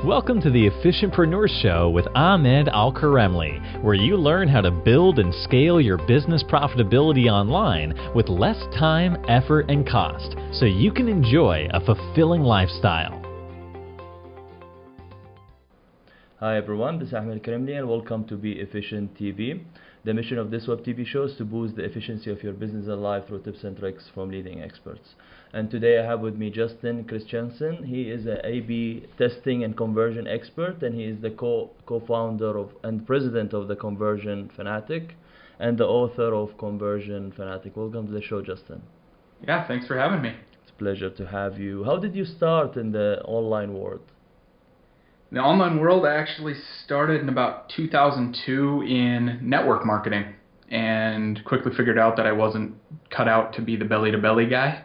Welcome to the Efficientpreneur Show with Ahmed Al-Karemli, where you learn how to build and scale your business profitability online with less time, effort, and cost, so you can enjoy a fulfilling lifestyle. Hi everyone, this is Ahmed Al-Karemli and welcome to Be Efficient TV. The mission of this web TV show is to boost the efficiency of your business and life through tips and tricks from leading experts. And today I have with me Justin Christianson. He is an A/B testing and conversion expert, and he is the co-founder of and president of the Conversion Fanatic and the author of Conversion Fanatic. Welcome to the show, Justin. Yeah, thanks for having me. It's a pleasure to have you. How did you start in the online world? In the online world, I actually started in about 2002 in network marketing and quickly figured out that I wasn't cut out to be the belly-to-belly guy.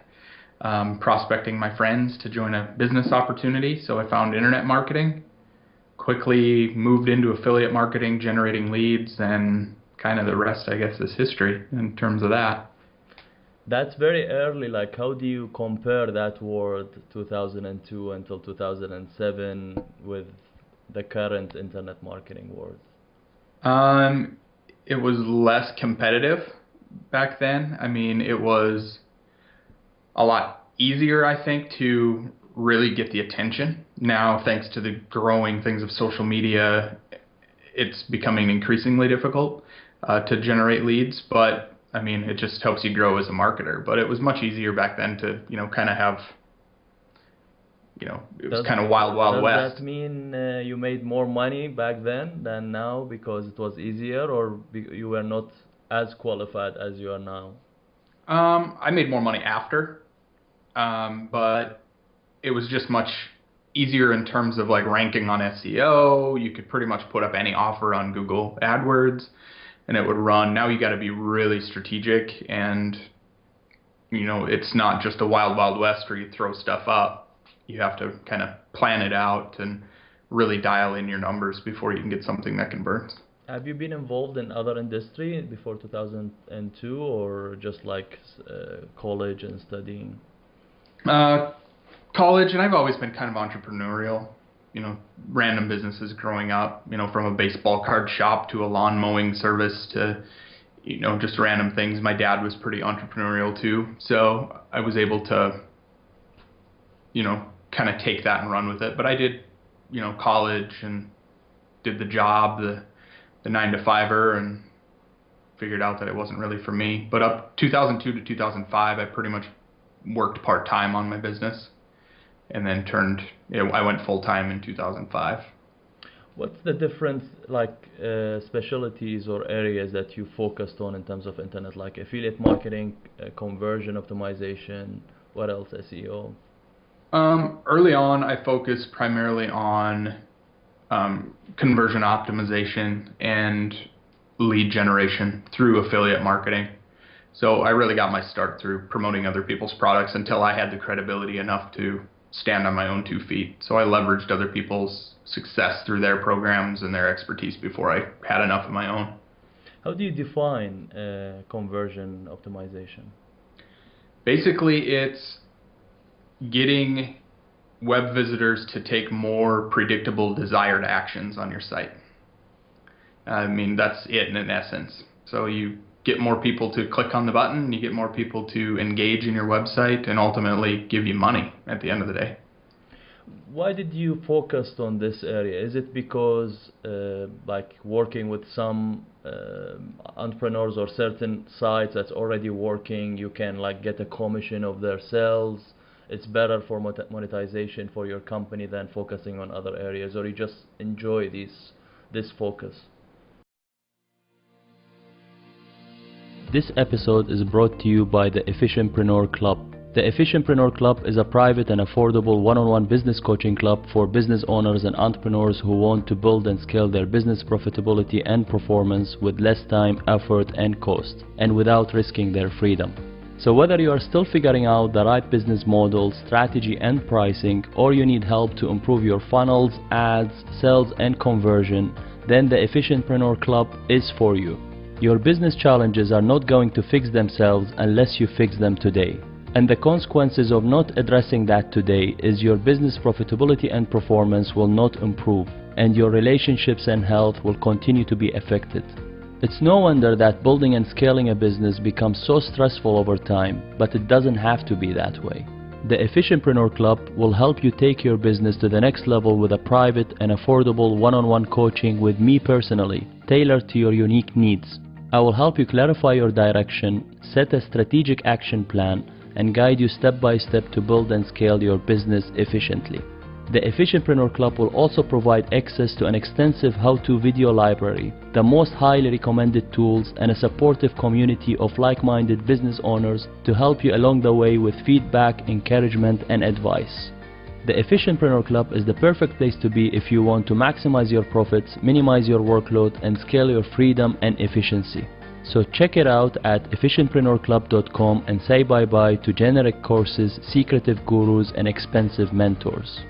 Prospecting my friends to join a business opportunity, so I found internet marketing, quickly moved into affiliate marketing, generating leads, and kind of the rest, I guess, is history in terms of that. That's very early. Like, how do you compare that world 2002 until 2007 with the current internet marketing world? It was less competitive back then. I mean, it was a lot easier, I think, to really get the attention. Now, thanks to the growing things of social media, it's becoming increasingly difficult to generate leads, but I mean, it just helps you grow as a marketer. But it was much easier back then to, kind of have, it was kind of wild west. Does that mean you made more money back then than now because it was easier, or you were not as qualified as you are now? I made more money after, but it was just much easier in terms of like ranking on SEO. You could pretty much put up any offer on Google AdWords and it would run. Now you got to be really strategic, and it's not just a wild west where you throw stuff up. You have to kind of plan it out and really dial in your numbers before you can get something that converts. Have you been involved in other industry before 2002, or just like college and studying? College, and I've always been kind of entrepreneurial. Random businesses growing up, from a baseball card shop to a lawn mowing service to, just random things. My dad was pretty entrepreneurial too, so I was able to, kind of take that and run with it. But I did, college and did the job, the 9-to-5er, and figured out that it wasn't really for me. But up 2002 to 2005, I pretty much worked part-time on my business, and then I went full-time in 2005. What's the difference, like specialties or areas that you focused on in terms of internet, like affiliate marketing, conversion optimization, what else, SEO? Early on, I focused primarily on conversion optimization and lead generation through affiliate marketing. So I really got my start through promoting other people's products until I had the credibility enough to stand on my own 2 feet. So I leveraged other people's success through their programs and their expertise before I had enough of my own. How do you define conversion optimization? Basically, it's getting web visitors to take more predictable desired actions on your site. I mean, that's it in essence. So you get more people to click on the button, you get more people to engage in your website, and ultimately give you money at the end of the day. Why did you focus on this area? Is it because like working with some entrepreneurs or certain sites that's already working, you can like get a commission of their sales? It's better for monetization for your company than focusing on other areas, or you just enjoy this focus? This episode is brought to you by the Efficientpreneur Club. The Efficientpreneur Club is a private and affordable one-on-one business coaching club for business owners and entrepreneurs who want to build and scale their business profitability and performance with less time, effort, and cost, and without risking their freedom. So whether you are still figuring out the right business model, strategy, and pricing, or you need help to improve your funnels, ads, sales, and conversion, then the Efficientpreneur Club is for you. Your business challenges are not going to fix themselves unless you fix them today. And the consequences of not addressing that today is your business profitability and performance will not improve, and your relationships and health will continue to be affected. It's no wonder that building and scaling a business becomes so stressful over time, but it doesn't have to be that way. The Efficientpreneur Club will help you take your business to the next level with a private and affordable one-on-one coaching with me personally, tailored to your unique needs. I will help you clarify your direction, set a strategic action plan, and guide you step by step to build and scale your business efficiently. The Efficientpreneur Club will also provide access to an extensive how-to video library, the most highly recommended tools, and a supportive community of like-minded business owners to help you along the way with feedback, encouragement, and advice. The Efficientpreneur Club is the perfect place to be if you want to maximize your profits, minimize your workload, and scale your freedom and efficiency. So check it out at efficientpreneurclub.com and say bye-bye to generic courses, secretive gurus, and expensive mentors.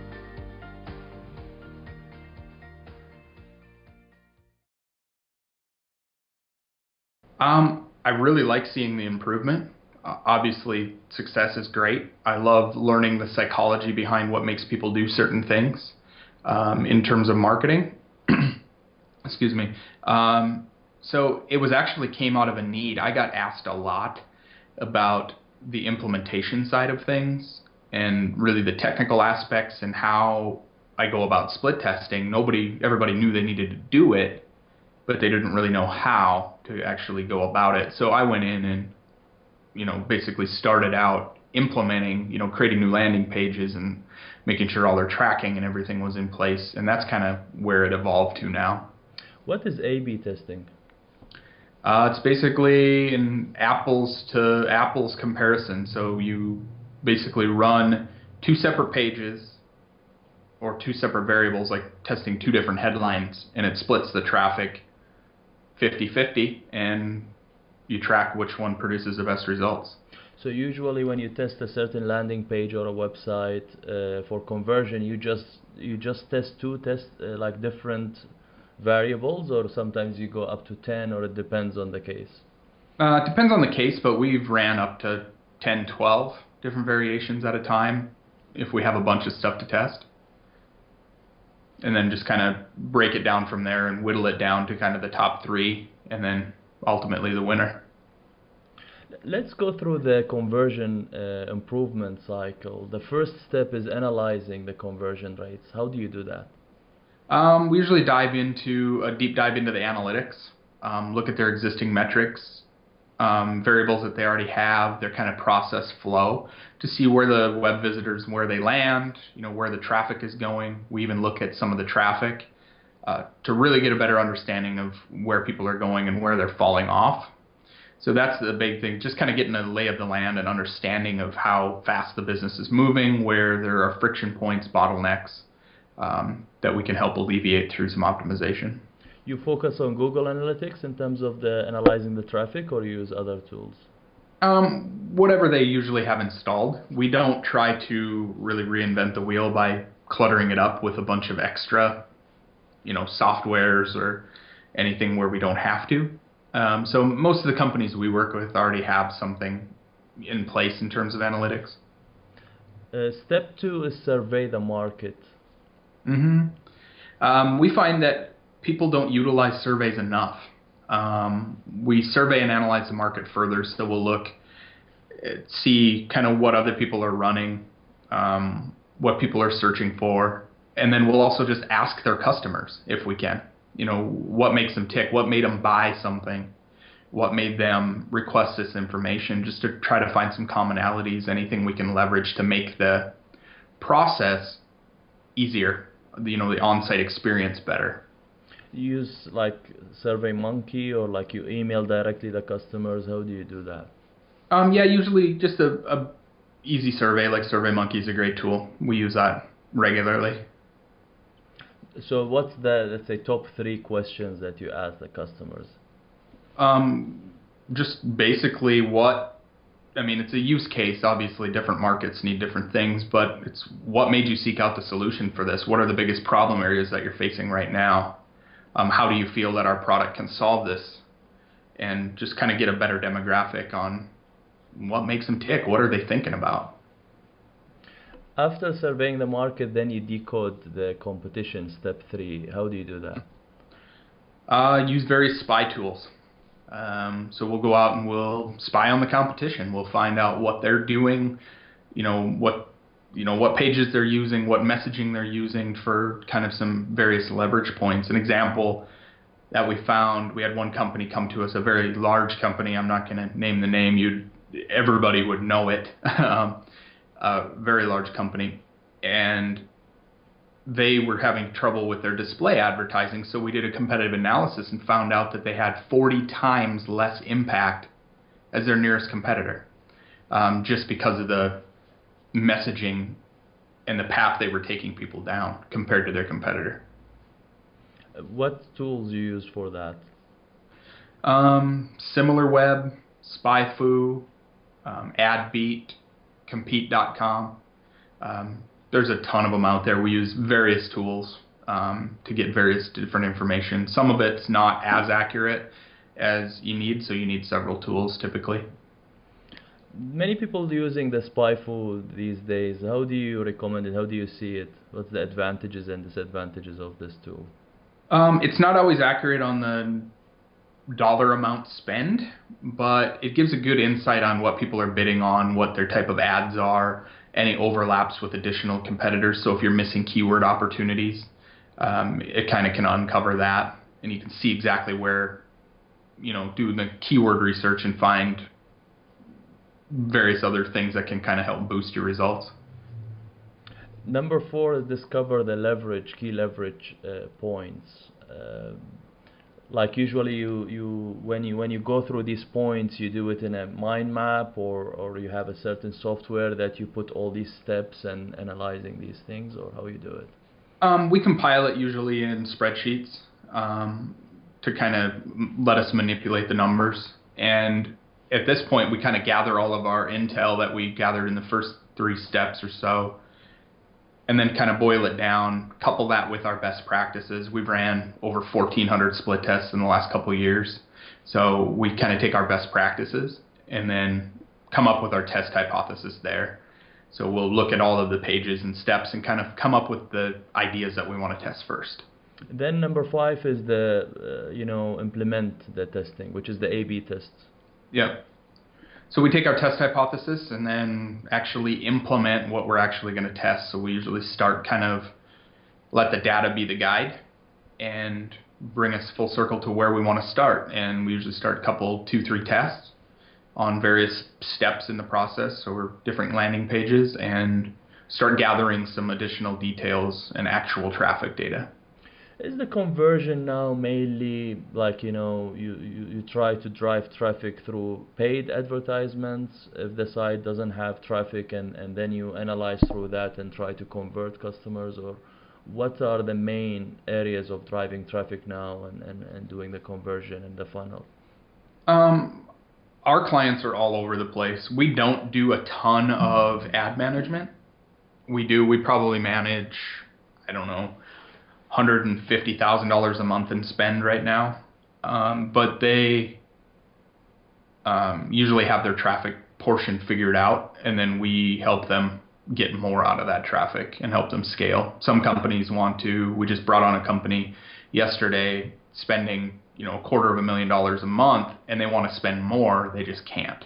I really like seeing the improvement. Obviously, success is great. I love learning the psychology behind what makes people do certain things in terms of marketing. Excuse me. So it was actually came out of a need. I got asked a lot about the implementation side of things and really the technical aspects and how I go about split testing. Everybody knew they needed to do it, but they didn't really know how to actually go about it. So I went in and, basically started out implementing, creating new landing pages and making sure all their tracking and everything was in place. And that's kind of where it evolved to now. What is A/B testing? It's basically an apples to apples comparison. So you basically run two separate pages or two separate variables, like testing two different headlines, and it splits the traffic 50-50, and you track which one produces the best results. So usually when you test a certain landing page or a website for conversion, you just test like different variables, or sometimes you go up to 10, or it depends on the case? It depends on the case, but we've ran up to 10, 12 different variations at a time if we have a bunch of stuff to test. And then just kind of break it down from there and whittle it down to kind of the top three, and then ultimately the winner. Let's go through the conversion improvement cycle. The first step is analyzing the conversion rates. How do you do that? We usually dive into a deep dive into the analytics, look at their existing metrics, variables that they already have, their kind of process flow, to see where the web visitors, where they land, where the traffic is going. We even look at some of the traffic to really get a better understanding of where people are going and where they're falling off. So that's the big thing, just kind of getting a lay of the land and understanding of how fast the business is moving, where there are friction points, bottlenecks that we can help alleviate through some optimization. You focus on Google Analytics in terms of analyzing the traffic, or you use other tools? Whatever they usually have installed. We don't try to really reinvent the wheel by cluttering it up with a bunch of extra, softwares or anything where we don't have to. So most of the companies we work with already have something in place in terms of analytics. Step 2 is survey the market. We find that people don't utilize surveys enough. We survey and analyze the market further, so we'll look, see kind of what other people are running, what people are searching for, and then we'll also just ask their customers if we can. What makes them tick, what made them buy something, what made them request this information, just to try to find some commonalities, anything we can leverage to make the process easier, the on-site experience better. You use like SurveyMonkey, or like you email directly the customers? How do you do that? Yeah, usually just a easy survey like SurveyMonkey is a great tool. We use that regularly. So what's the, let's say, top 3 questions that you ask the customers? Just basically it's a use case. Obviously, different markets need different things, but it's what made you seek out the solution for this? What are the biggest problem areas that you're facing right now? How do you feel that our product can solve this? And just kind of get a better demographic on what makes them tick? What are they thinking about? After surveying the market, then you decode the competition, step 3. How do you do that? Use various spy tools. So we'll go out and we'll spy on the competition. We'll find out what they're doing, what pages they're using, what messaging they're using for kind of some various leverage points. An example that we found, we had one company come to us, a very large company. I'm not going to name the name. Everybody would know it. A very large company, and they were having trouble with their display advertising. So we did a competitive analysis and found out that they had 40 times less impact as their nearest competitor, just because of the messaging and the path they were taking people down compared to their competitor. What tools do you use for that? SimilarWeb, SpyFu, AdBeat, Compete.com. There's a ton of them out there. We use various tools to get various different information. Some of it's not as accurate as you need, so you need several tools typically. Many people using the SpyFu these days. How do you recommend it? How do you see it? What's the advantages and disadvantages of this tool? It's not always accurate on the dollar amount spend, but it gives a good insight on what people are bidding on, what their type of ads are, any overlaps with additional competitors. So if you're missing keyword opportunities, it kind of can uncover that, and you can see exactly where, do the keyword research and find various other things that can kind of help boost your results. Number 4 is discover the key leverage points. Like usually when you go through these points, you do it in a mind map, or you have a certain software that you put all these steps and analyzing these things, or how you do it? We compile it usually in spreadsheets to kind of let us manipulate the numbers. And at this point, we kind of gather all of our intel that we gathered in the first 3 steps or so, and then kind of boil it down, couple that with our best practices. We've ran over 1,400 split tests in the last couple of years. So we kind of take our best practices and then come up with our test hypothesis there. So we'll look at all of the pages and steps and kind of come up with the ideas that we want to test first. Then number 5 is the, implement the testing, which is the A/B test. Yep. So we take our test hypothesis and then actually implement what we're actually going to test. So we usually start let the data be the guide and bring us full circle to where we want to start. And we usually start 2, 3 tests on various steps in the process or different landing pages and start gathering some additional details and actual traffic data. Is the conversion now mainly like, you try to drive traffic through paid advertisements if the site doesn't have traffic, and then you analyze through that and try to convert customers? Or what are the main areas of driving traffic now and doing the conversion in the funnel? Our clients are all over the place. We don't do a ton of ad management. We probably manage, I don't know, $150,000 a month in spend right now, but they usually have their traffic portion figured out, and then we help them get more out of that traffic and help them scale. Some companies we just brought on a company yesterday spending $250,000 a month, and they want to spend more, they just can't.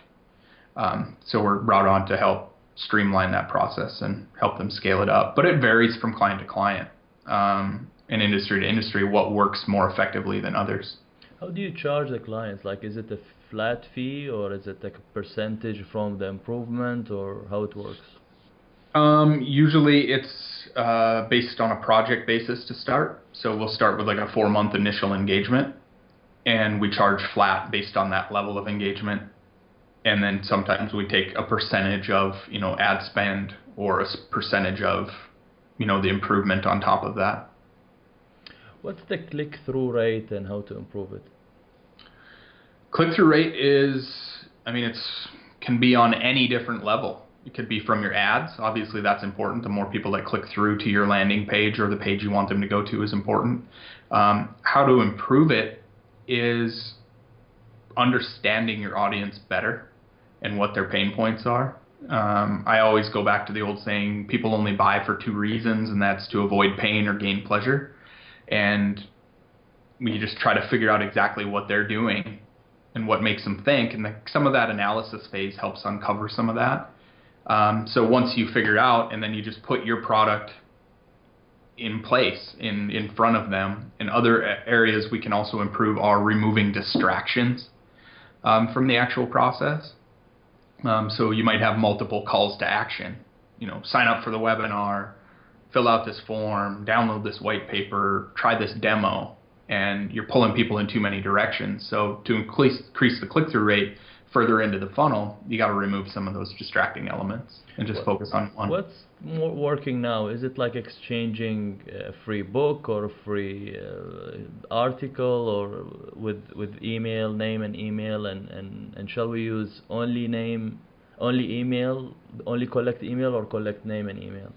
So we're brought on to help streamline that process and help them scale it up. But it varies from client to client. And industry to industry, what works more effectively than others. How do you charge the clients? Like, is it a flat fee, or is it like a percentage from the improvement, or how it works? Usually it's based on a project basis to start. So we'll start with like a 4-month initial engagement, and we charge flat based on that level of engagement. And then sometimes we take a percentage of, ad spend, or a percentage of, the improvement on top of that. What's the click-through rate and how to improve it? Click-through rate can be on any different level. It could be from your ads. Obviously, that's important. The more people that click through to your landing page or the page you want them to go to is important. How to improve it is understanding your audience better and what their pain points are. I always go back to the old saying, people only buy for two reasons, and that's to avoid pain or gain pleasure. And we just try to figure out exactly what they're doing and what makes them think. And some of that analysis phase helps uncover some of that. So once you figure it out, and then you just put your product in place in front of them. In other areas we can also improve are removing distractions from the actual process. So you might have multiple calls to action. Sign up for the webinar, fill out this form, download this white paper, try this demo, and you're pulling people in too many directions. So to increase the click-through rate further into the funnel, you got to remove some of those distracting elements and just focus on one. What's more working now? Is it like exchanging a free book or a free article, or with email, name and email, and shall we use only name, only email, only collect email, or collect name and email?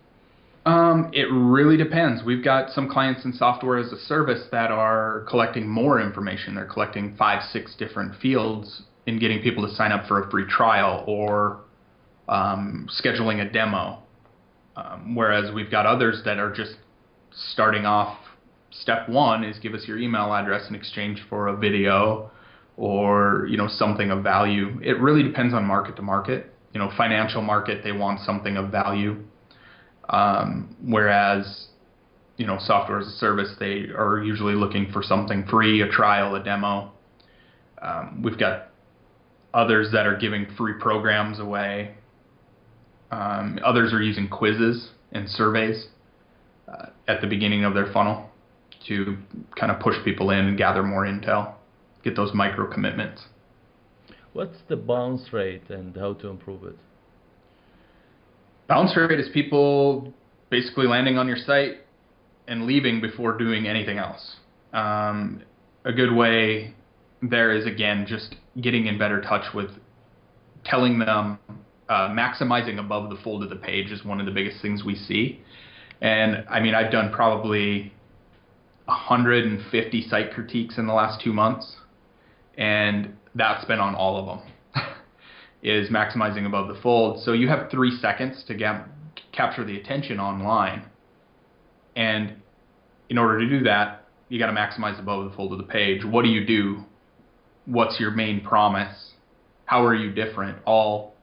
It really depends. We've got some clients in software as a service that are collecting more information. They're collecting 5-6 different fields and getting people to sign up for a free trial, or scheduling a demo. Whereas we've got others that are just starting off. Step one is give us your email address in exchange for a video or something of value. It really depends on market to market. Financial market, they want something of value. Whereas, software as a service, they are usually looking for something free, a trial, a demo. We've got others that are giving free programs away. Others are using quizzes and surveys at the beginning of their funnel to kind of push people in and gather more intel, get those micro commitments. What's the bounce rate and how to improve it? Bounce rate is people basically landing on your site and leaving before doing anything else. A good way there is, again, just getting in better touch with telling them, maximizing above the fold of the page is one of the biggest things we see. And I mean, I've done probably 150 site critiques in the last 2 months, and that's been on all of them. Is maximizing above the fold. So you have 3 seconds to capture the attention online. And in order to do that, you got to maximize above the fold of the page. What do you do? What's your main promise? How are you different? All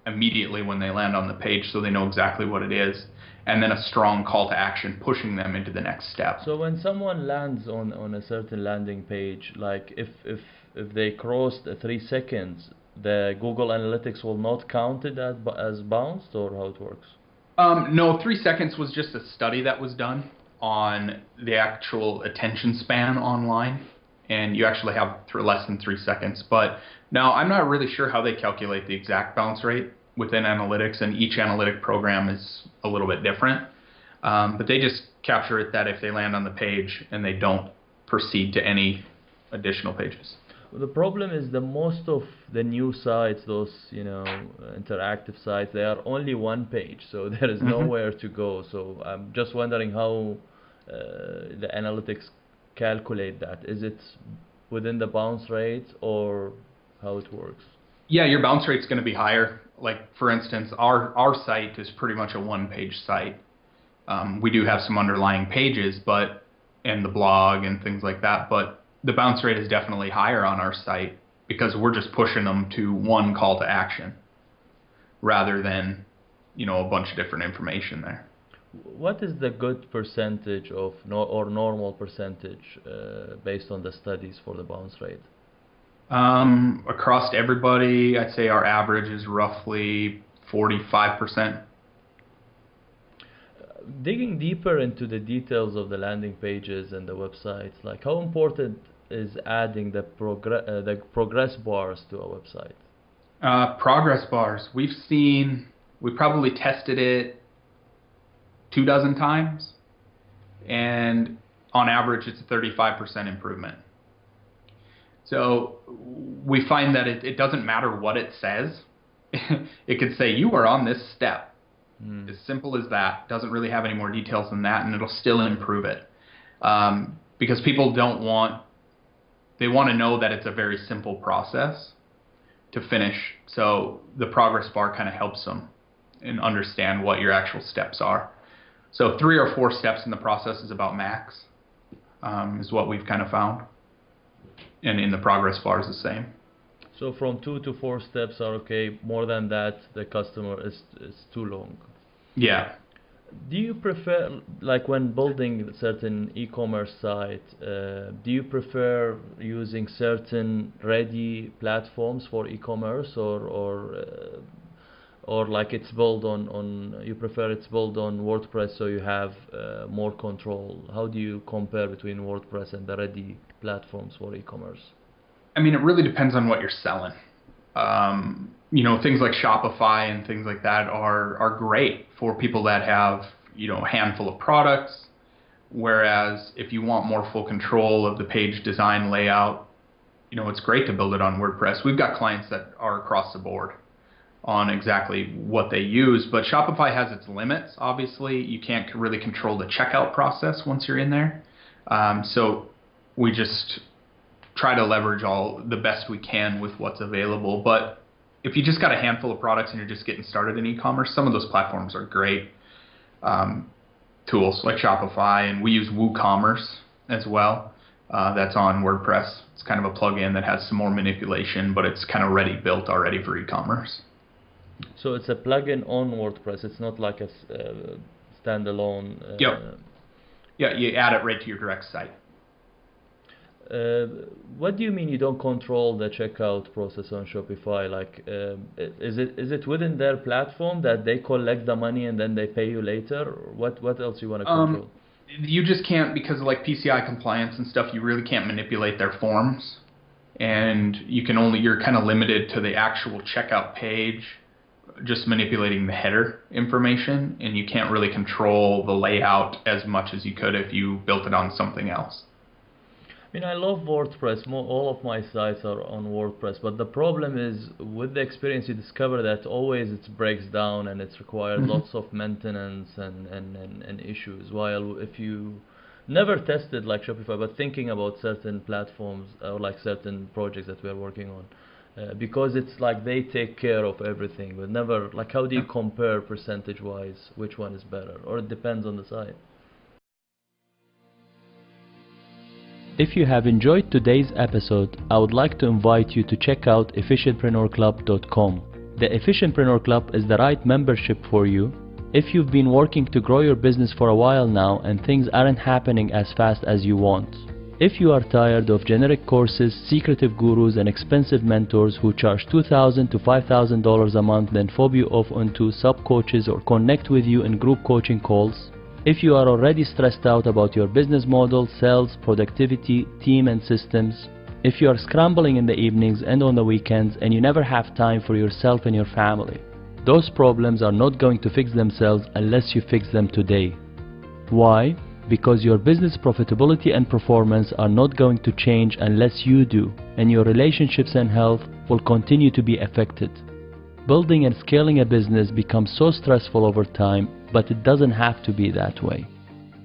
immediately when they land on the page, so they know exactly what it is. And then a strong call to action pushing them into the next step. So when someone lands on a certain landing page, like if they crossed 3 seconds, the Google Analytics will not count it as bounced, or how it works? No, 3 seconds was just a study that was done on the actual attention span online, and you actually have less than 3 seconds. But now I'm not really sure how they calculate the exact bounce rate within analytics, and each analytic program is a little bit different. But they just capture it that if they land on the page and they don't proceed to any additional pages. The problem is that most of the new sites, those interactive sites, they are only one page, so there is nowhere to go. So I'm just wondering how the analytics calculate that. Is it within the bounce rate, or how it works? Yeah, your bounce rate's going to be higher. Like, for instance, our site is pretty much a one-page site. We do have some underlying pages, and the blog and things like that, but the bounce rate is definitely higher on our site because we're just pushing them to one call to action rather than, a bunch of different information there. What is the good percentage or normal percentage based on the studies for the bounce rate? Across everybody, I'd say our average is roughly 45%. Digging deeper into the details of the landing pages and the websites, like how important is adding the progress bars to a website? Progress bars. We probably tested it 24 times, and on average it's a 35% improvement. So we find that it doesn't matter what it says. It could say you are on this step. As simple as that. Doesn't really have any more details than that, and it'll still improve it. Because people they want to know that it's a very simple process to finish. So the progress bar kind of helps them and understand what your actual steps are. So 3 or 4 steps in the process is about max, is what we've kind of found. And in the progress bar is the same. So from 2 to 4 steps are okay. More than that, the customer is too long. Yeah. Do you prefer, like when building a certain e-commerce site, do you prefer using certain ready platforms for e-commerce, or like it's built on you prefer it's built on WordPress so you have more control? How do you compare between WordPress and the ready platforms for e-commerce? I mean, it really depends on what you're selling. Things like Shopify and things like that are great for people that have, a handful of products. Whereas if you want more full control of the page design layout, it's great to build it on WordPress. We've got clients that are across the board on exactly what they use, but Shopify has its limits. Obviously, you can't really control the checkout process once you're in there. So we just try to leverage all the best we can with what's available. But if you just got a handful of products and you're just getting started in e-commerce, some of those platforms are great tools like Shopify, and we use WooCommerce as well. That's on WordPress. It's kind of a plugin that has some more manipulation, but it's kind of built already for e-commerce. So it's a plugin on WordPress. It's not like a standalone. Yep. Yeah, you add it right to your direct site. What do you mean you don't control the checkout process on Shopify? Like, is it within their platform that they collect the money and then they pay you later? What else you want to control? You just can't, because of like PCI compliance and stuff. You really can't manipulate their forms, and you're kind of limited to the actual checkout page, just manipulating the header information, and you can't really control the layout as much as you could if you built it on something else. I mean, I love WordPress. All of my sites are on WordPress, but the problem is with the experience you discover that always it breaks down and it's required lots of maintenance and issues. While if you never tested like Shopify, but thinking about certain platforms or like certain projects that we are working on, because it's like they take care of everything, but never like how do you compare percentage-wise which one is better, or it depends on the site? If you have enjoyed today's episode, I would like to invite you to check out efficientpreneurclub.com. The Efficientpreneur Club is the right membership for you if you've been working to grow your business for a while now and things aren't happening as fast as you want. If you are tired of generic courses, secretive gurus and expensive mentors who charge $2,000 to $5,000 a month then fob you off onto sub-coaches or connect with you in group coaching calls, if you are already stressed out about your business model, sales, productivity, team and systems, if you are scrambling in the evenings and on the weekends and you never have time for yourself and your family, those problems are not going to fix themselves unless you fix them today. Why? Because your business profitability and performance are not going to change unless you do, and your relationships and health will continue to be affected. Building and scaling a business becomes so stressful over time, but it doesn't have to be that way.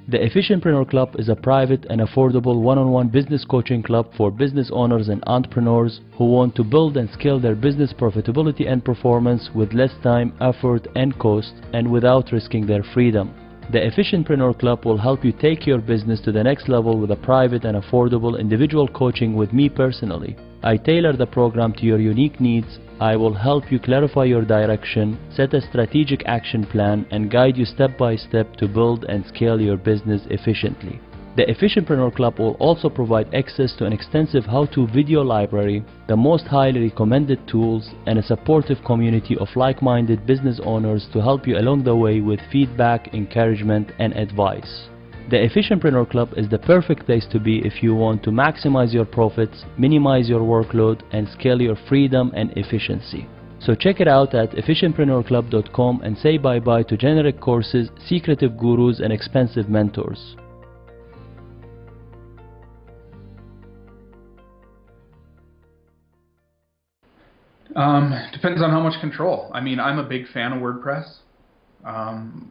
The Efficientpreneur Club is a private and affordable one-on-one business coaching club for business owners and entrepreneurs who want to build and scale their business profitability and performance with less time, effort, and cost, and without risking their freedom. The Efficientpreneur Club will help you take your business to the next level with a private and affordable individual coaching with me personally. I tailor the program to your unique needs. I will help you clarify your direction, set a strategic action plan, and guide you step by step to build and scale your business efficiently. The Efficientpreneur Club will also provide access to an extensive how-to video library, the most highly recommended tools, and a supportive community of like-minded business owners to help you along the way with feedback, encouragement, and advice. The Efficientpreneur Club is the perfect place to be if you want to maximize your profits, minimize your workload, and scale your freedom and efficiency. So check it out at efficientpreneurclub.com and say bye-bye to generic courses, secretive gurus, and expensive mentors. Depends on how much control. I mean, I'm a big fan of WordPress.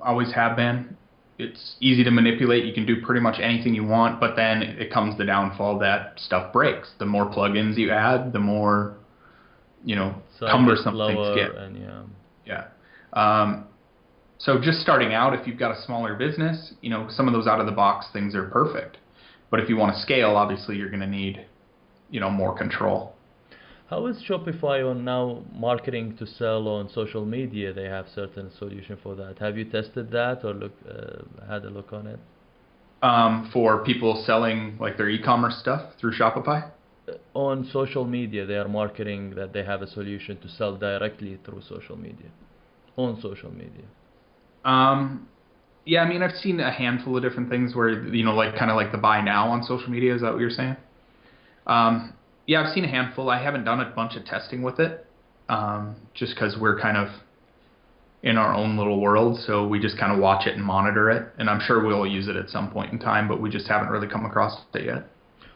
Always have been. It's easy to manipulate. You can do pretty much anything you want, but then it comes the downfall that stuff breaks. The more plugins you add, the more So I get cumbersome things slower get. and yeah. Yeah. So just starting out, if you've got a smaller business, some of those out of the box things are perfect. But if you want to scale, obviously you're going to need, more control. How is Shopify on now marketing to sell on social media? They have certain solution for that. Have you tested that or had a look on it? For people selling like their e-commerce stuff through Shopify? On social media, they are marketing that they have a solution to sell directly through social media, on social media. Yeah, I mean, I've seen a handful of different things where, like kind of like the buy now on social media. Is that what you're saying? Yeah, I've seen a handful. I haven't done a bunch of testing with it, just because we're kind of in our own little world. So we just kind of watch it and monitor it. And I'm sure we'll use it at some point in time, but we just haven't really come across it yet.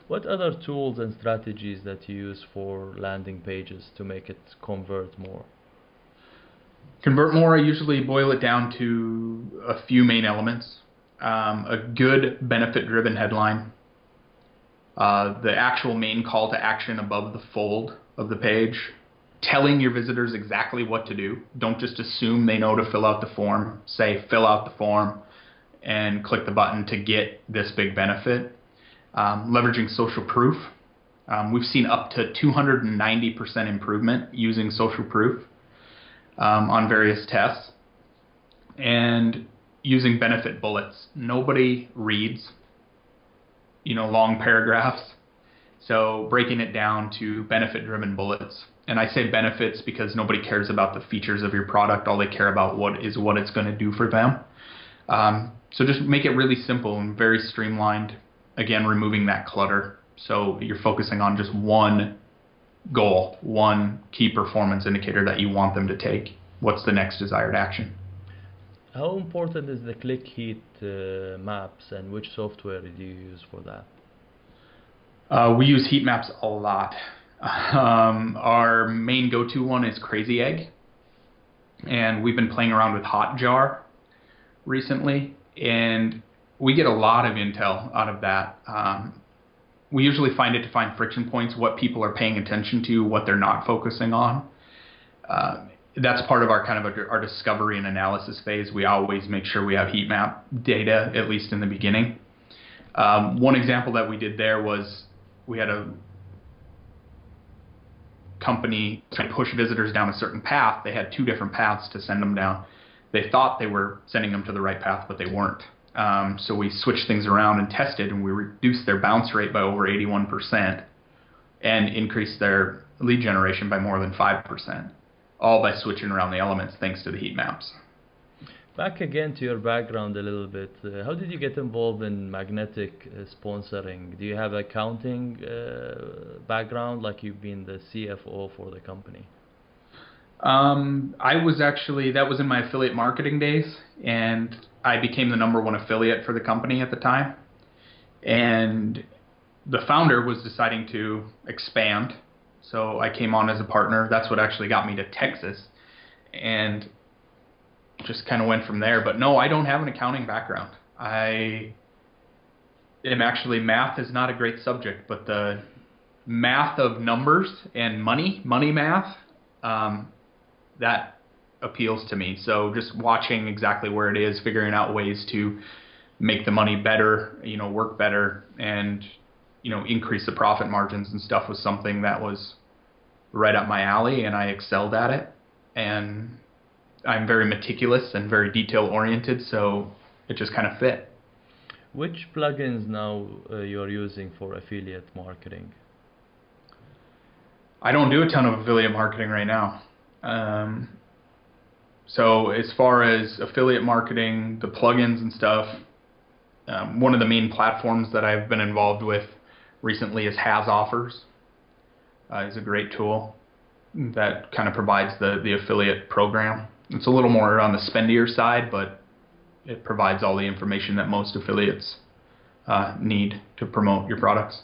What other tools and strategies that you use for landing pages to make it convert more? Convert more, I usually boil it down to a few main elements. A good benefit-driven headline. The actual main call to action above the fold of the page. Telling your visitors exactly what to do. Don't just assume they know to fill out the form. Say, fill out the form and click the button to get this big benefit. Leveraging social proof. We've seen up to 290% improvement using social proof on various tests. And using benefit bullets. Nobody reads, long paragraphs. So breaking it down to benefit-driven bullets. And I say benefits because nobody cares about the features of your product. All they care about what it's going to do for them. So just make it really simple and very streamlined. Again, removing that clutter. So you're focusing on just one goal, one key performance indicator that you want them to take. What's the next desired action? How important is the click heat maps, and which software do you use for that? We use heat maps a lot. Our main go-to one is Crazy Egg. And we've been playing around with Hotjar recently. And we get a lot of intel out of that. We usually find it to find friction points, what people are paying attention to, what they're not focusing on. That's part of our kind of our discovery and analysis phase. We always make sure we have heat map data, at least in the beginning. One example that we did there was we had a company trying to push visitors down a certain path. They had two different paths to send them down. They thought they were sending them to the right path, but they weren't. So we switched things around and tested, and we reduced their bounce rate by over 81% and increased their lead generation by more than 5%, all by switching around the elements thanks to the heat maps. Back again to your background a little bit. How did you get involved in magnetic sponsoring? Do you have accounting background, like you've been the CFO for the company? That was in my affiliate marketing days, and I became the #1 affiliate for the company at the time. And the founder was deciding to expand, so I came on as a partner. That's what actually got me to Texas, and just kind of went from there. But no, I don't have an accounting background. I am actually, math is not a great subject, but the math of numbers and money math, that appeals to me. So just watching exactly where it is, figuring out ways to make the money better, work better, and, increase the profit margins and stuff was something that was right up my alley, and I excelled at it. And I'm very meticulous and very detail oriented, so it just kind of fit. Which plugins now you're using for affiliate marketing? I don't do a ton of affiliate marketing right now. So as far as affiliate marketing, the plugins and stuff, one of the main platforms that I've been involved with recently is Has Offers. It's a great tool that kind of provides the affiliate program. It's a little more on the spendier side, but it provides all the information that most affiliates need to promote your products.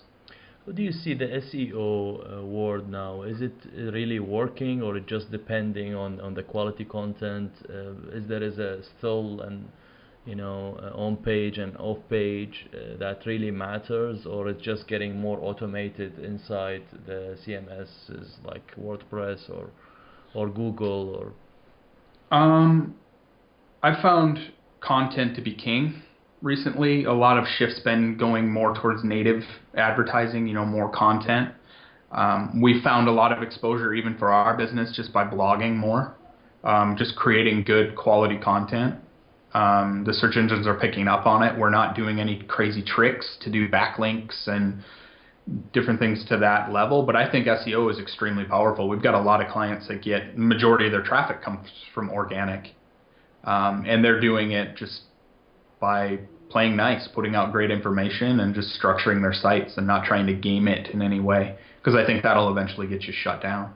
How do you see the SEO word now? Is it really working, or it just depending on the quality content? Is there still an on page and off page that really matters, or it's just getting more automated inside the CMSs like WordPress or Google or? I found content to be king recently. A lot of shift's been going more towards native advertising, more content. We found a lot of exposure even for our business just by blogging more, just creating good quality content. The search engines are picking up on it. We're not doing any crazy tricks to do backlinks and different things to that level, but I think SEO is extremely powerful. We've got a lot of clients that get majority of their traffic comes from organic, and they're doing it just by playing nice, putting out great information and just structuring their sites and not trying to game it in any way, because I think that'll eventually get you shut down.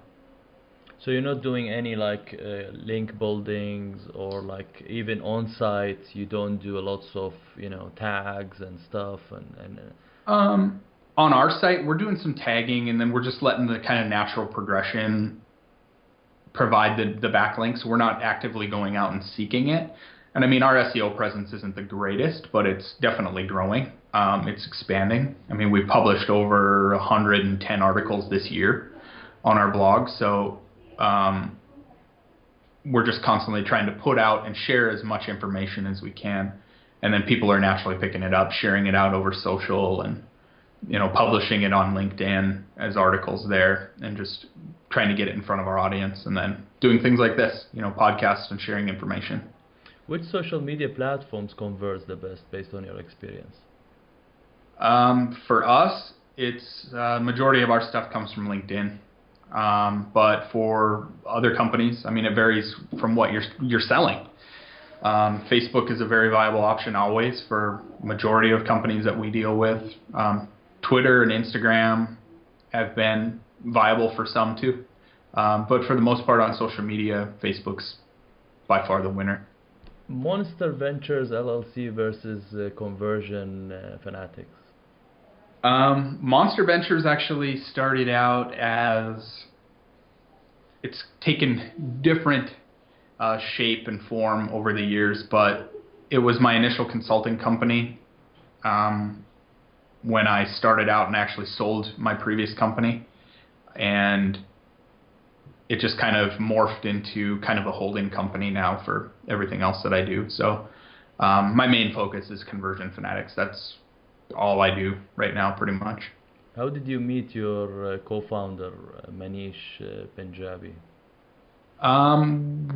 So you're not doing any link buildings, or even on site you don't do lots of tags and stuff and on our site we're doing some tagging, and then we're just letting the kind of natural progression provide the backlinks. We're not actively going out and seeking it. And I mean, our SEO presence isn't the greatest, but it's definitely growing. It's expanding. I mean, we've published over 110 articles this year on our blog. So we're just constantly trying to put out and share as much information as we can. And then people are naturally picking it up, sharing it out over social, and publishing it on LinkedIn as articles there, and just trying to get it in front of our audience, and then doing things like this, podcasts and sharing information. Which social media platforms converts the best based on your experience? For us, it's majority of our stuff comes from LinkedIn. But for other companies, I mean, it varies from what you're selling. Facebook is a very viable option always for majority of companies that we deal with. Twitter and Instagram have been viable for some too. But for the most part on social media, Facebook's by far the winner. Monster Ventures LLC versus Conversion Fanatics. Monster Ventures actually started out as, it's taken different shape and form over the years, but it was my initial consulting company when I started out and actually sold my previous company, and it just kind of morphed into kind of a holding company now for everything else that I do. So my main focus is Conversion Fanatics. That's all I do right now, pretty much. How did you meet your co-founder, Manish Punjabi?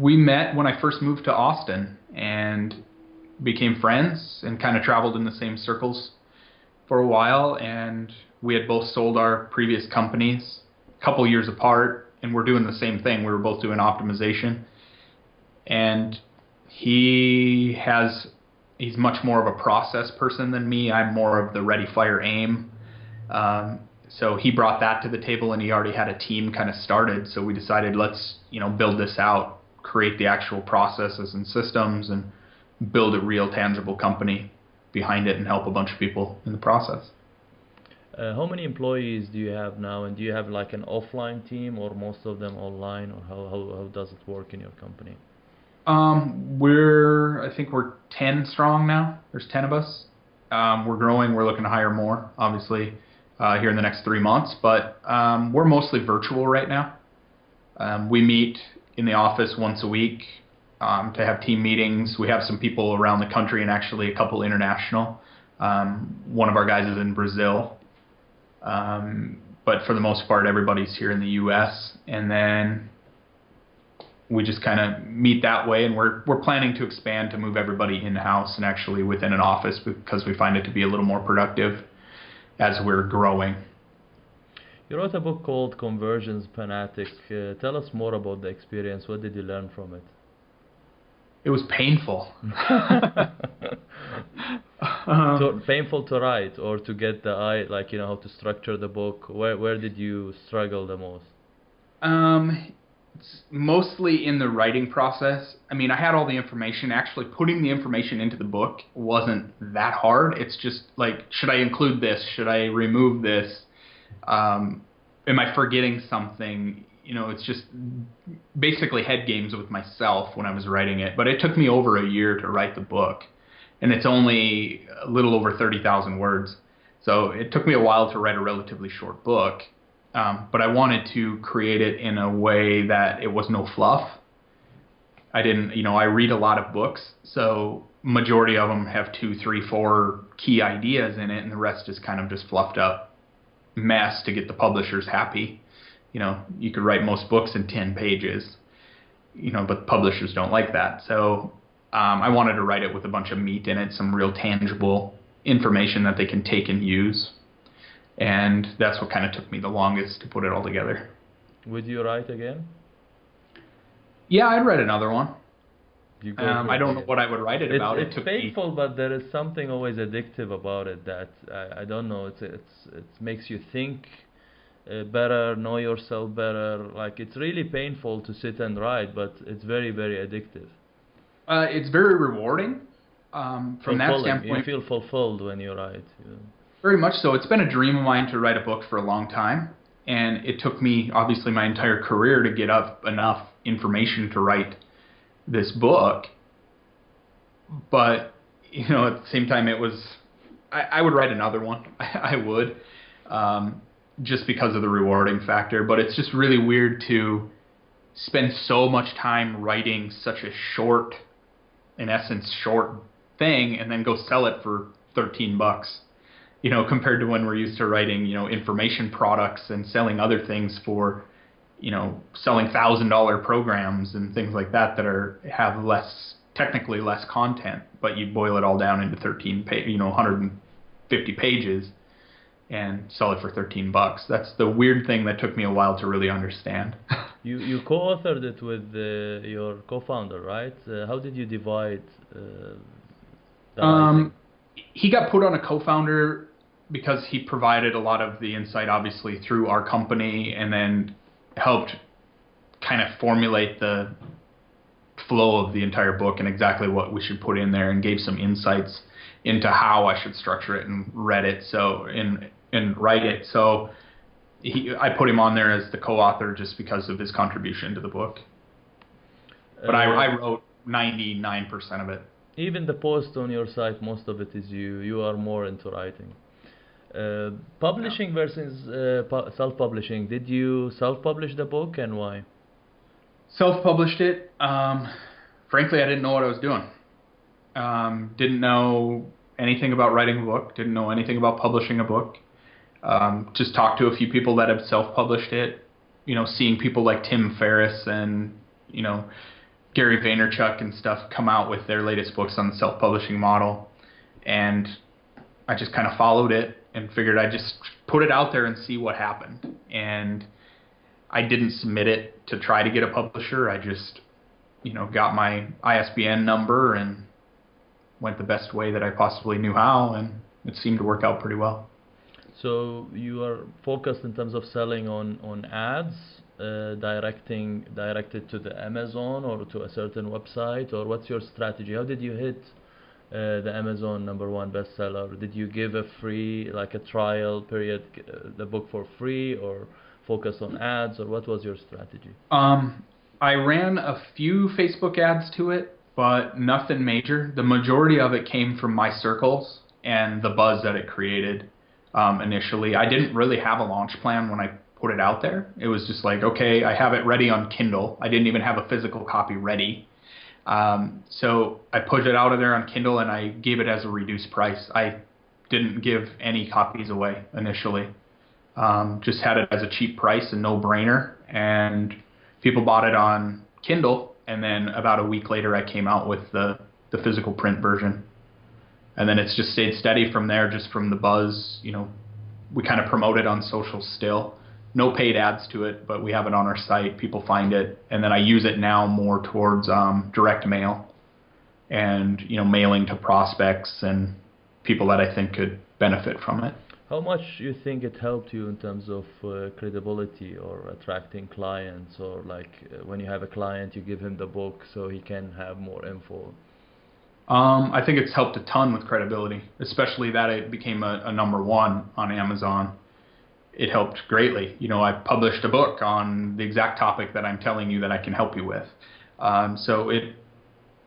We met when I first moved to Austin and became friends and kind of traveled in the same circles for a while. And we had both sold our previous companies a couple years apart, and we're doing the same thing. We were both doing optimization. And he's much more of a process person than me. I'm more of the ready, fire, aim. So he brought that to the table, and he already had a team kind of started. So we decided, let's build this out, create the actual processes and systems, and build a real tangible company behind it and help a bunch of people in the process. How many employees do you have now, and do you have an offline team or most of them online, or how does it work in your company? I think we're 10 strong now. There's 10 of us. We're growing. We're looking to hire more, obviously, here in the next 3 months, but we're mostly virtual right now. We meet in the office once a week to have team meetings. We have some people around the country and actually a couple international. One of our guys is in Brazil. But for the most part, everybody's here in the U.S. And then we just kind of meet that way, and we're planning to expand to move everybody in-house and actually within an office, because we find it to be a little more productive as we're growing. You wrote a book called Conversion Fanatics. Tell us more about the experience. What did you learn from it? It was painful. Painful to write, or to get the how to structure the book? Where did you struggle the most? It's mostly in the writing process. I mean, I had all the information. Actually putting the information into the book wasn't that hard. It's just should I include this? Should I remove this? Am I forgetting something? It's just basically head games with myself when I was writing it. But it took me over a year to write the book. and it's only a little over 30,000 words. So it took me a while to write a relatively short book, but I wanted to create it in a way that it was no fluff. I didn't, I read a lot of books, so majority of them have 2, 3, 4 key ideas in it, and the rest is kind of just fluffed up mess to get the publishers happy. You could write most books in 10 pages, but publishers don't like that. So I wanted to write it with a bunch of meat in it, some real tangible information that they can take and use. And that's what kind of took me the longest to put it all together. Would you write again? Yeah, I'd write another one. I don't know what I would write it about. It's painful, but there is something always addictive about it that I don't know. It makes you think better, know yourself better. Like, it's really painful to sit and write, but it's very, very addictive. It's very rewarding. From that standpoint, you feel fulfilled when you write. Very much so. It's been a dream of mine to write a book for a long time, and it took me obviously my entire career to get up enough information to write this book. But at the same time, I would write another one. I would, just because of the rewarding factor. But it's just really weird to spend so much time writing such a short, in essence, short thing, and then go sell it for $13, compared to when we're used to writing, information products and selling other things for, selling $1,000 programs and things like that have technically less content, but you boil it all down into 150 pages and sell it for $13. That's the weird thing that took me a while to really understand. You co-authored it with your co-founder, right? How did you divide the writing? He got put on a co-founder because he provided a lot of the insight, obviously, through our company, and then helped kind of formulate the flow of the entire book and exactly what we should put in there, and gave some insights into how I should structure it and write it. So I put him on there as the co-author just because of his contribution to the book. But I wrote 99% of it. Even the post on your site, most of it is you. You are more into writing. Publishing versus self-publishing. Did you self-publish the book, and why? Self-published it. Frankly, I didn't know what I was doing. Didn't know anything about writing a book. Didn't know anything about publishing a book. Just talked to a few people that have self-published it. Seeing people like Tim Ferriss and Gary Vaynerchuk and stuff come out with their latest books on the self-publishing model, and I just kind of followed it and figured I'd just put it out there and see what happened. And I didn't submit it to try to get a publisher. I just, got my ISBN number and went the best way that I possibly knew how, and it seemed to work out pretty well. So you are focused in terms of selling on ads, directed to the Amazon or to a certain website, or what's your strategy? How did you hit the Amazon #1 bestseller? Did you give a free, like a trial period, the book for free, or focus on ads, or what was your strategy? I ran a few Facebook ads to it, but nothing major. The majority of it came from my circles and the buzz that it created initially. I didn't really have a launch plan when I put it out there. It was just like, okay, I have it ready on Kindle. I didn't even have a physical copy ready. So I put it out of there on Kindle, and I gave it as a reduced price. I didn't give any copies away initially. Just had it as a cheap price, a no-brainer, and people bought it on Kindle, and then about a week later I came out with the physical print version. And then it's just stayed steady from there, just from the buzz. We kind of promote it on social still. No paid ads to it, but we have it on our site. People find it, and then I use it now more towards direct mail and mailing to prospects and people that I think could benefit from it. How much you think it helped you in terms of credibility or attracting clients, or when you have a client, you give him the book so he can have more info? I think it's helped a ton with credibility, especially that it became a #1 on Amazon. It helped greatly. I published a book on the exact topic that I'm telling you that I can help you with. So it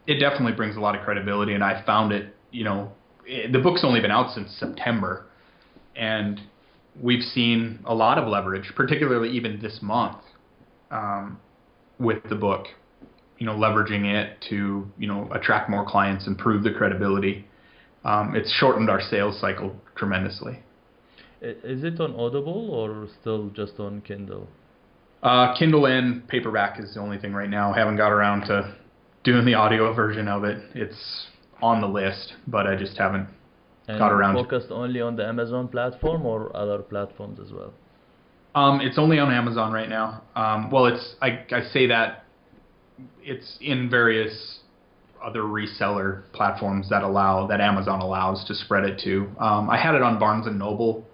definitely brings a lot of credibility, and I found it, the book's only been out since September, and we've seen a lot of leverage, particularly even this month, with the book, leveraging it to, attract more clients, improve the credibility. It's shortened our sales cycle tremendously. Is it on Audible or still just on Kindle? Kindle and paperback is the only thing right now. I haven't got around to doing the audio version of it. It's on the list, but I just haven't got around. Focused only on the Amazon platform or other platforms as well? It's only on Amazon right now. I say that it's in various other reseller platforms that Amazon allows to spread it to. I had it on Barnes and Noble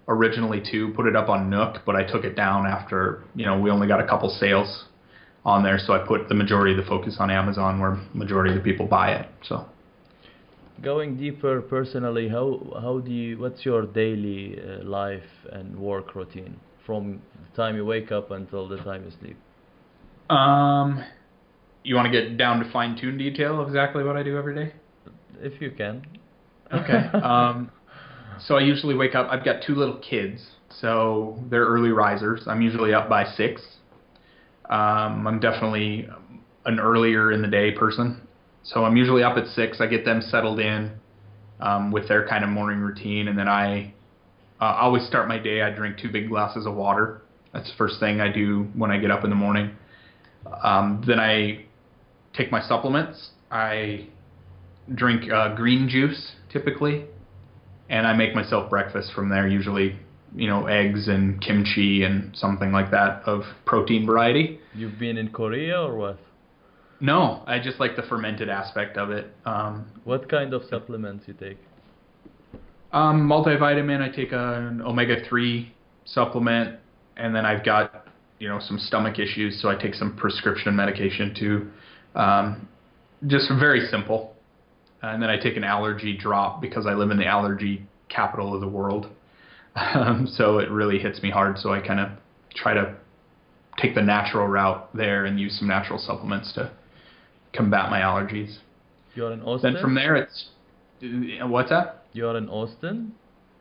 originally too, put it up on Nook, but I took it down after, we only got a couple sales on there, so I put the majority of the focus on Amazon where majority of the people buy it. So going deeper personally, what's your daily life and work routine from the time you wake up until the time you sleep? You want to get down to fine-tuned detail of exactly what I do every day? If you can. Okay. So I usually wake up, I've got 2 little kids, so they're early risers. I'm usually up by 6. I'm definitely an earlier in the day person. So I'm usually up at 6. I get them settled in with their kind of morning routine, and then I always start my day. I drink 2 big glasses of water. That's the first thing I do when I get up in the morning. Then I take my supplements. I drink green juice typically, and I make myself breakfast from there, usually, eggs and kimchi and something like that of protein variety. You've been in Korea or what? No, I just like the fermented aspect of it. What kind of supplements you take? Multivitamin, I take an omega-3 supplement, and then I've got, some stomach issues, so I take some prescription medication too. Just very simple. And then I take an allergy drop because I live in the allergy capital of the world. So it really hits me hard. So I kind of try to take the natural route there and use some natural supplements to combat my allergies. You're in Austin? Then from there what's that? You're in Austin?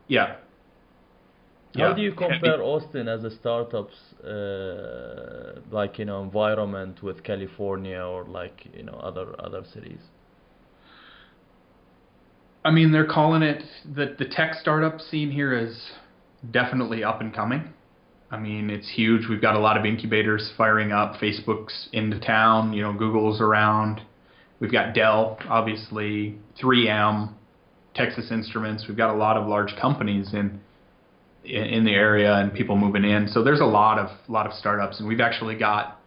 Yeah. How do you compare Austin as a startups environment with California or other cities? I mean, they're calling it the tech startup scene here is definitely up and coming. I mean, it's huge. We've got a lot of incubators firing up. Facebook's into town. Google's around. We've got Dell, obviously, 3M, Texas Instruments. We've got a lot of large companies in the area and people moving in. So there's a lot of startups, and we've actually got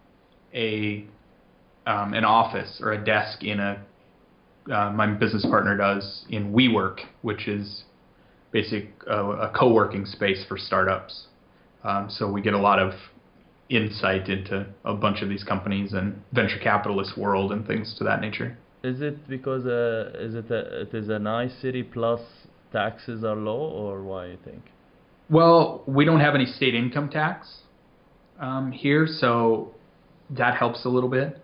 an office or a desk in my business partner does in WeWork, which is basically a co-working space for startups. So we get a lot of insight into a bunch of these companies and venture capitalist world and things to that nature. Is it because it is a nice city plus taxes are low, or why you think? Well, we don't have any state income tax here, so that helps a little bit.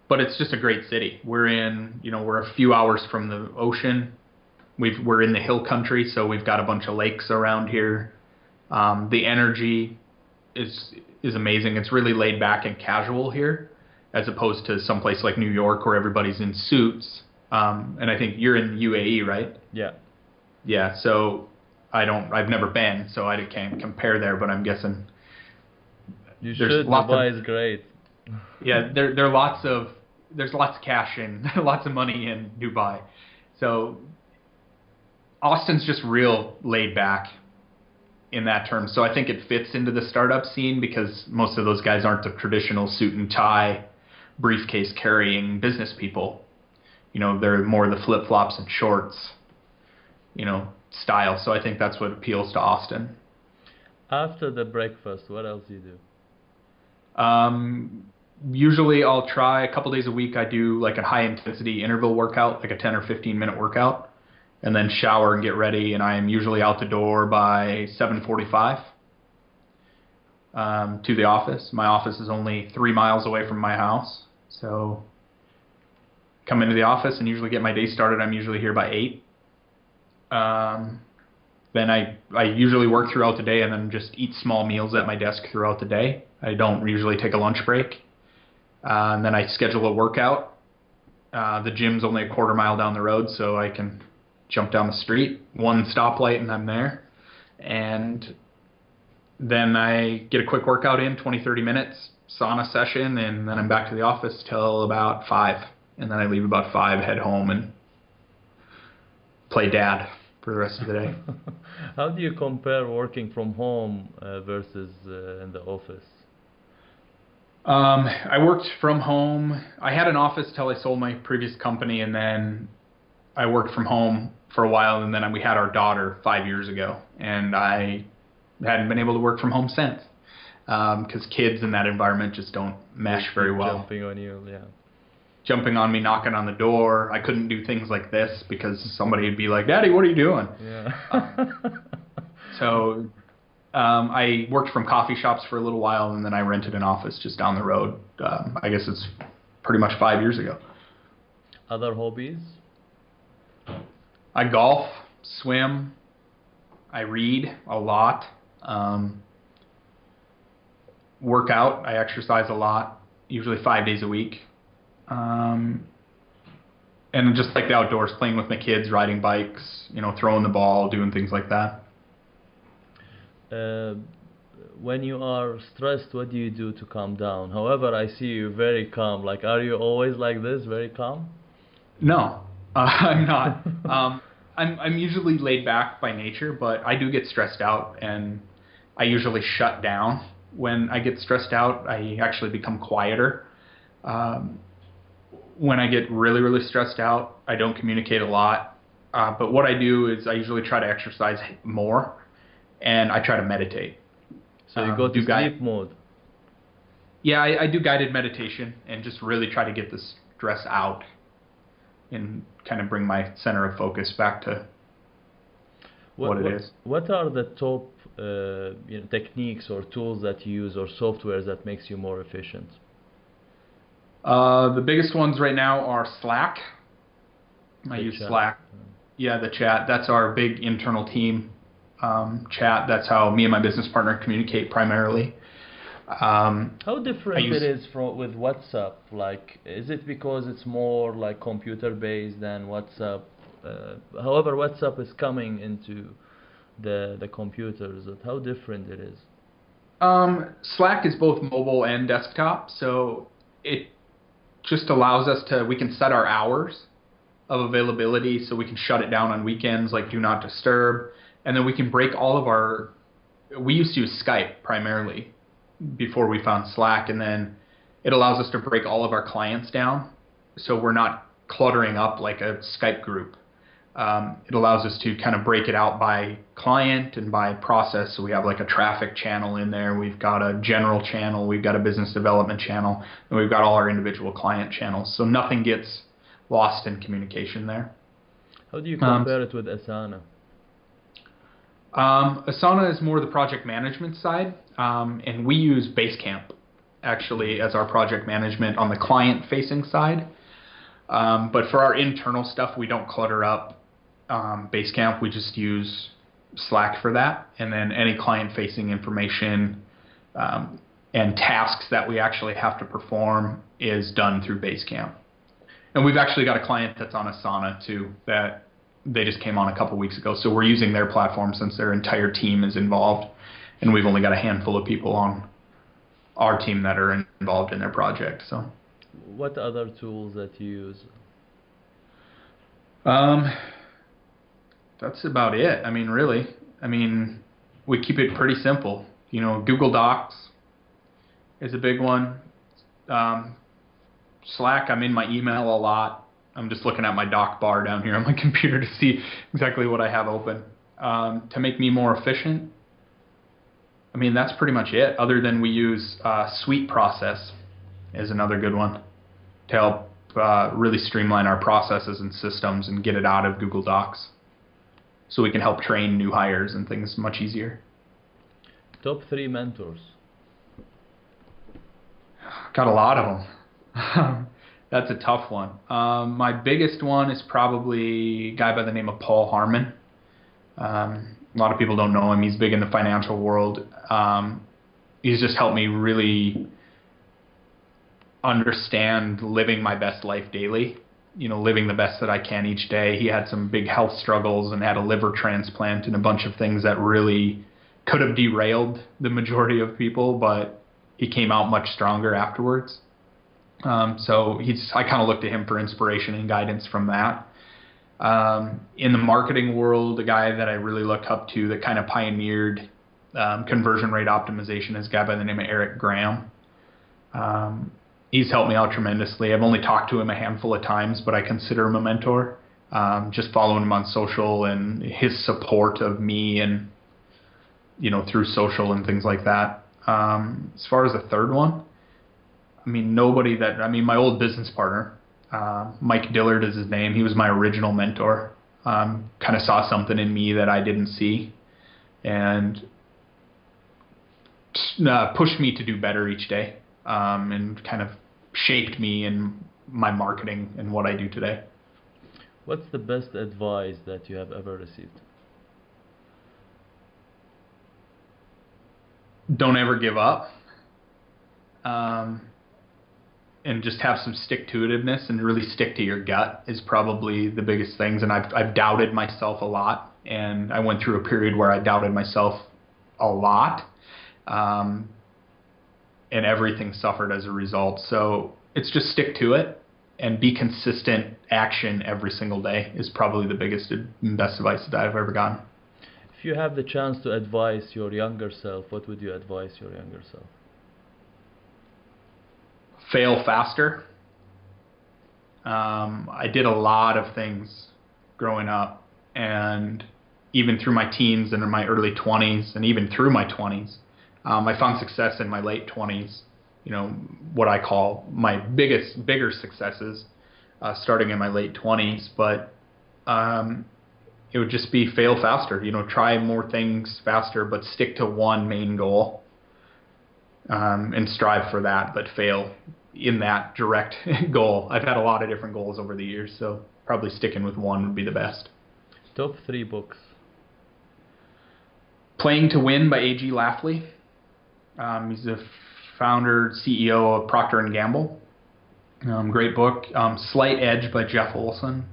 But it's just a great city. We're a few hours from the ocean. We're in the hill country, so we've got a bunch of lakes around here. The energy is amazing. It's really laid back and casual here, as opposed to someplace like New York where everybody's in suits. And I think you're in UAE, right? Yeah. Yeah. So I've never been, so I can't compare there. But I'm guessing you should. Dubai is great. Yeah, there's lots of cash in, lots of money in Dubai. So Austin's just real laid back in that term. So I think it fits into the startup scene because most of those guys aren't the traditional suit and tie, briefcase carrying business people. They're more the flip-flops and shorts, style. So I think that's what appeals to Austin. After the breakfast, what else do you do? Usually I'll try a couple days a week. I do like a high intensity interval workout, like a 10 or 15 minute workout, and then shower and get ready. And I am usually out the door by 7:45 to the office. My office is only 3 miles away from my house. So come into the office and usually get my day started. I'm usually here by 8. Then I usually work throughout the day and then just eat small meals at my desk throughout the day. I don't usually take a lunch break. And then I schedule a workout. The gym's only a quarter mile down the road, so I can jump down the street, one stoplight, and I'm there. And then I get a quick workout in, 20, 30 minutes, sauna session, and then I'm back to the office till about 5. And then I leave about 5, head home, and play dad for the rest of the day. How do you compare working from home versus in the office? I worked from home. I had an office till I sold my previous company, and then I worked from home for a while, and then we had our daughter 5 years ago, and I hadn't been able to work from home since, because kids in that environment just don't mesh very well. Jumping on you, yeah. Jumping on me, knocking on the door. I couldn't do things like this because somebody would be like, "Daddy, what are you doing?" Yeah. So I worked from coffee shops for a little while, and then I rented an office just down the road. I guess it's pretty much 5 years ago. Other hobbies? I golf, swim, I read a lot, work out, I exercise a lot, usually 5 days a week. And just like the outdoors, playing with my kids, riding bikes, throwing the ball, doing things like that. When you are stressed, what do you do to calm down? However, I see you very calm. Like, are you always like this, very calm? No, I'm not. I'm usually laid back by nature, but I do get stressed out, and I usually shut down. When I get stressed out, I actually become quieter. When I get really, really stressed out, I don't communicate a lot. But what I do is I usually try to exercise more, and I try to meditate. So you go to sleep mode? Yeah, I do guided meditation and just really try to get the stress out and kind of bring my center of focus back to what it is. What are the top techniques or tools that you use or software that makes you more efficient? The biggest ones right now are Slack. I use chat. Slack. Yeah, the chat. That's our big internal team chat. That's how me and my business partner communicate primarily. How different it is with WhatsApp? Like, is it because it's more like computer based than WhatsApp? However, WhatsApp is coming into the computers. How different it is? Slack is both mobile and desktop, so it just allows us we can set our hours of availability, so we can shut it down on weekends, like do not disturb, and then we can break all of we used to use Skype primarily before we found Slack, and then it allows us to break all of our clients down, so we're not cluttering up like a Skype group. It allows us to kind of break it out by client and by process. So we have like a traffic channel in there. We've got a general channel. We've got a business development channel. And we've got all our individual client channels. So nothing gets lost in communication there. How do you compare it with Asana? Asana is more the project management side. And we use Basecamp actually as our project management on the client-facing side. But for our internal stuff, we don't clutter up Basecamp. We just use Slack for that. And then any client-facing information and tasks that we actually have to perform is done through Basecamp. And we've actually got a client that's on Asana too, that they just came on a couple weeks ago. So we're using their platform since their entire team is involved. And we've only got a handful of people on our team that are involved in their project. So. What other tools that you use? That's about it. I mean, really. I mean, we keep it pretty simple. Google Docs is a big one. Slack, I'm in my email a lot. I'm just looking at my doc bar down here on my computer to see exactly what I have open. To make me more efficient, I mean, that's pretty much it. Other than we use Suite Process is another good one to help really streamline our processes and systems and get it out of Google Docs so we can help train new hires and things much easier. Top 3 mentors. Got a lot of them. That's a tough one. My biggest one is probably a guy by the name of Paul Harmon. A lot of people don't know him. He's big in the financial world. He's just helped me really understand living my best life daily, living the best that I can each day. He had some big health struggles and had a liver transplant and a bunch of things that really could have derailed the majority of people, but he came out much stronger afterwards. So I kind of look to him for inspiration and guidance from that. In the marketing world, a guy that I really look up to that kind of pioneered conversion rate optimization is a guy by the name of Eric Graham. He's helped me out tremendously. I've only talked to him a handful of times, but I consider him a mentor. Just following him on social and his support of me and, through social and things like that. As far as the third one, my old business partner, Mike Dillard is his name. He was my original mentor. Kind of saw something in me that I didn't see and pushed me to do better each day, and kind of shaped me in my marketing and what I do today. What's the best advice that you have ever received? Don't ever give up. And just have some stick-to-itiveness and really stick to your gut is probably the biggest things. And I've doubted myself a lot, and I went through a period where I doubted myself a lot, and everything suffered as a result. So it's just stick to it and be consistent. Action every single day is probably the biggest and best advice that I've ever gotten. If you have the chance to advise your younger self, what would you advise your younger self? Fail faster. I did a lot of things growing up, and even through my teens and in my early 20s and even through my 20s, I found success in my late 20s, what I call my bigger successes, starting in my late 20s. But it would just be fail faster, try more things faster, but stick to one main goal, and strive for that, but fail in that direct goal. I've had a lot of different goals over the years, so probably sticking with one would be the best. Top 3 books. Playing to Win by A.G. Lafley. He's the founder, CEO of Procter & Gamble. Great book. Slight Edge by Jeff Olson.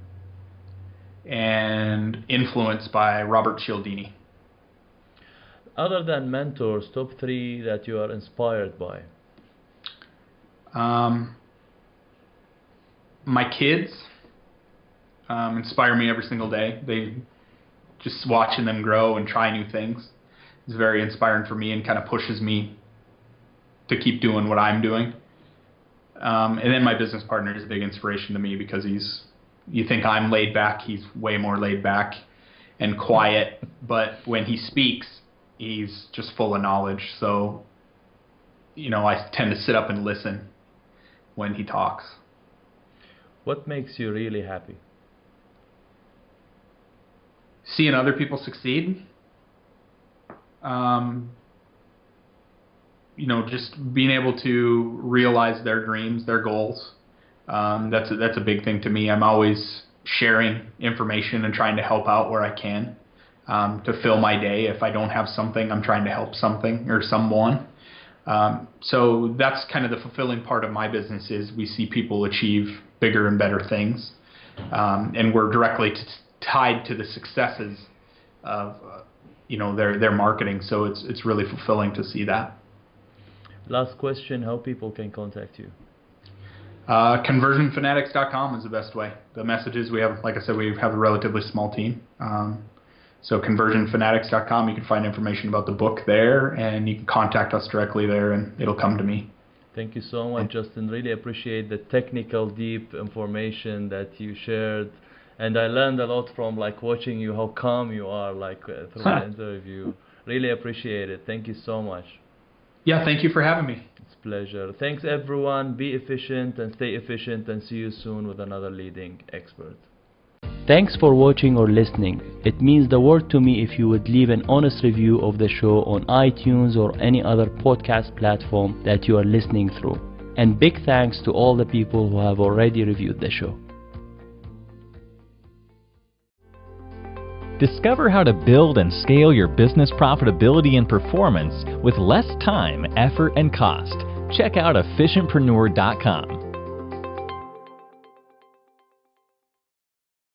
And Influence by Robert Cialdini. Other than mentors, top 3 that you are inspired by. My kids inspire me every single day. They just watching them grow and try new things is very inspiring for me and kind of pushes me to keep doing what I'm doing. And then my business partner is a big inspiration to me because you think I'm laid back, he's way more laid back and quiet, but when he speaks, he's just full of knowledge. So, I tend to sit up and listen when he talks. What makes you really happy? Seeing other people succeed. Just being able to realize their dreams, their goals. That's a big thing to me. I'm always sharing information and trying to help out where I can, to fill my day. If I don't have something, I'm trying to help something or someone. So that's kind of the fulfilling part of my business is we see people achieve bigger and better things. And we're directly tied to the successes of, their marketing. So it's really fulfilling to see that. Last question, how people can contact you? Conversionfanatics.com is the best way. The messages we have, like I said, we have a relatively small team. So conversionfanatics.com, you can find information about the book there, and you can contact us directly there, and it'll come to me. Thank you so much, Justin. Really appreciate the technical, deep information that you shared. And I learned a lot from watching you, how calm you are through the interview. Really appreciate it. Thank you so much. Yeah, thank you for having me. It's a pleasure. Thanks, everyone. Be efficient and stay efficient, and see you soon with another leading expert. Thanks for watching or listening. It means the world to me if you would leave an honest review of the show on iTunes or any other podcast platform that you are listening through. And big thanks to all the people who have already reviewed the show. Discover how to build and scale your business profitability and performance with less time, effort, and cost. Check out efficientpreneur.com.